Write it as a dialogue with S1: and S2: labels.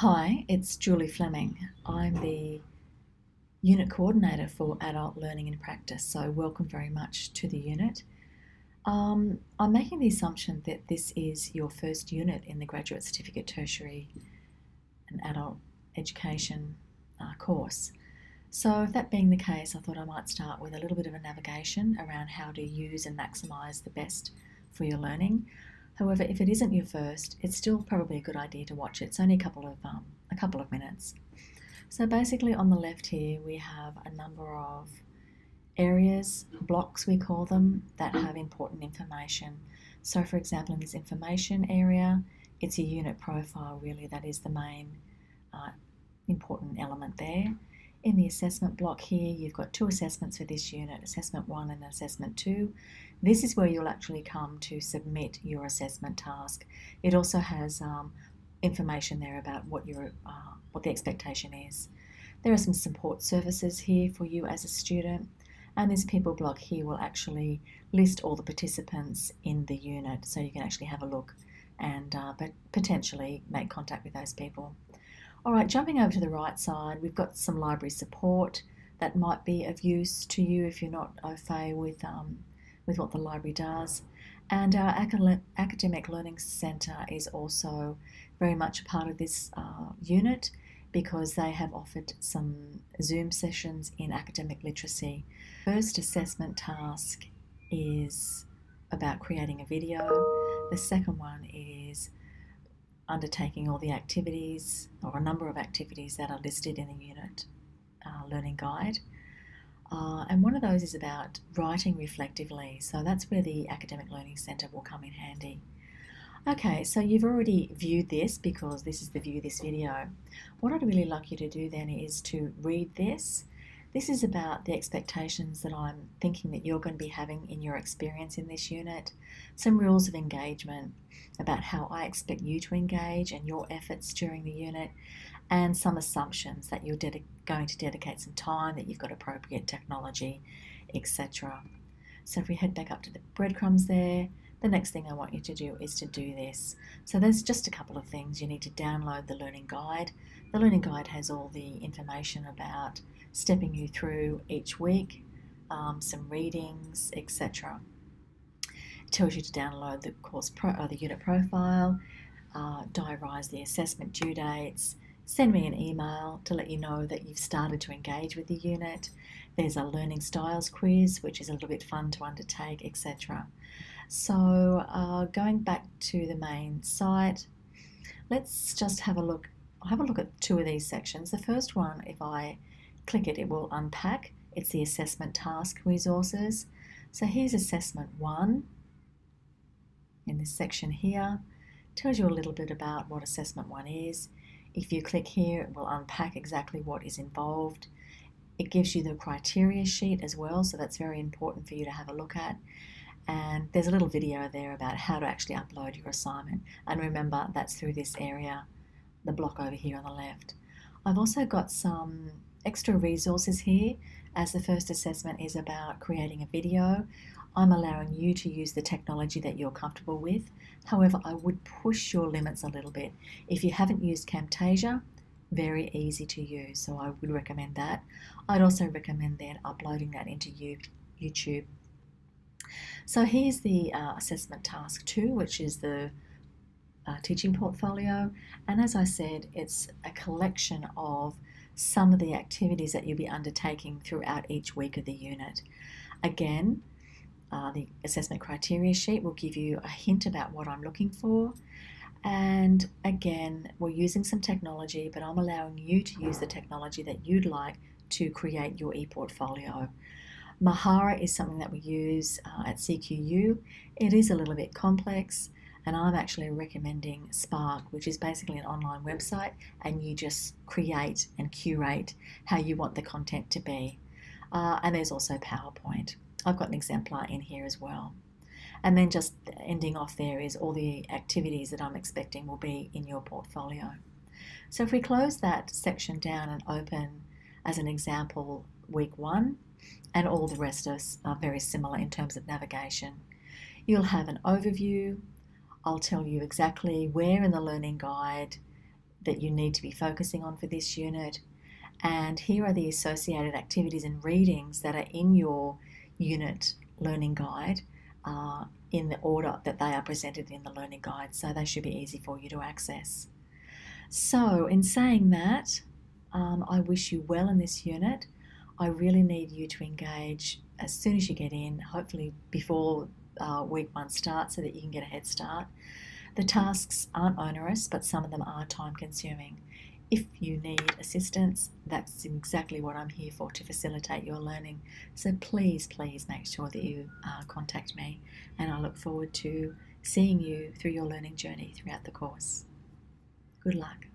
S1: Hi, it's Julie Fleming. I'm the unit coordinator for Adult Learning and Practice, so welcome very much to the unit. I'm making the assumption that this is your first unit in the Graduate Certificate Tertiary and Adult Education course. So, if that being the case, I thought I might start with a little bit of a navigation around how to use and maximise the best for your learning. However, if it isn't your first, it's still probably a good idea to watch it. It's only a couple of minutes. So basically, on the left here, we have a number of areas, blocks we call them, that have important information. So, for example, in this information area, it's a unit profile, really, that is the main important element there. In the assessment block here, you've got two assessments for this unit, assessment 1 and assessment 2. This is where you'll actually come to submit your assessment task. It also has information there about what the expectation is. There are some support services here for you as a student, and this people block here will actually list all the participants in the unit, so you can actually have a look and potentially make contact with those people. All right, jumping over to the right side, we've got some library support that might be of use to you if you're not au fait with what the library does. And our Academic Learning Centre is also very much a part of this unit because they have offered some Zoom sessions in academic literacy. First assessment task is about creating a video. The second one is undertaking all the activities or a number of activities that are listed in the unit learning guide. And one of those is about writing reflectively. So that's where the Academic Learning Centre will come in handy. Okay, so you've already viewed this because this is the view of this video. What I'd really like you to do then is to read this. This is about the expectations that I'm thinking that you're going to be having in your experience in this unit, some rules of engagement about how I expect you to engage and your efforts during the unit, and some assumptions that you're going to dedicate some time, that you've got appropriate technology, etc. So if we head back up to the breadcrumbs there, the next thing I want you to do is to do this. So there's just a couple of things. You need to download the learning guide. The learning guide has all the information about stepping you through each week, some readings, etc. It tells you to download the unit profile, diarise the assessment due dates, send me an email to let you know that you've started to engage with the unit. There's a learning styles quiz, which is a little bit fun to undertake, etc. So going back to the main site, let's just have a look. I'll have a look at two of these sections. The first one, if I click it, it will unpack. It's the assessment task resources. So here's assessment 1 in this section here. It tells you a little bit about what assessment 1 is. If you click here, it will unpack exactly what is involved. It gives you the criteria sheet as well, so that's very important for you to have a look at. And there's a little video there about how to actually upload your assignment. And remember, that's through this area, the block over here on the left. I've also got some extra resources here, as the first assessment is about creating a video. I'm allowing you to use the technology that you're comfortable with. However, I would push your limits a little bit. If you haven't used Camtasia, very easy to use, so I would recommend that. I'd also recommend then uploading that into YouTube. So here's the assessment task 2, which is the teaching portfolio. And as I said, it's a collection of some of the activities that you'll be undertaking throughout each week of the unit. Again, the assessment criteria sheet will give you a hint about what I'm looking for. And again, we're using some technology, but I'm allowing you to use the technology that you'd like to create your e-portfolio. Mahara is something that we use at CQU. It is a little bit complex, and I'm actually recommending Spark, which is basically an online website, and you just create and curate how you want the content to be. And there's also PowerPoint. I've got an exemplar in here as well. And then just ending off there is all the activities that I'm expecting will be in your portfolio. So if we close that section down and open, as an example, week 1, and all the rest are very similar in terms of navigation. You'll have an overview. I'll tell you exactly where in the learning guide that you need to be focusing on for this unit. And here are the associated activities and readings that are in your unit learning guide in the order that they are presented in the learning guide, so they should be easy for you to access. So in saying that, I wish you well in this unit. I really need you to engage as soon as you get in, hopefully before week 1 starts, so that you can get a head start. The tasks aren't onerous, but some of them are time consuming. If you need assistance, that's exactly what I'm here for, to facilitate your learning. So please make sure that you contact me, and I look forward to seeing you through your learning journey throughout the course. Good luck.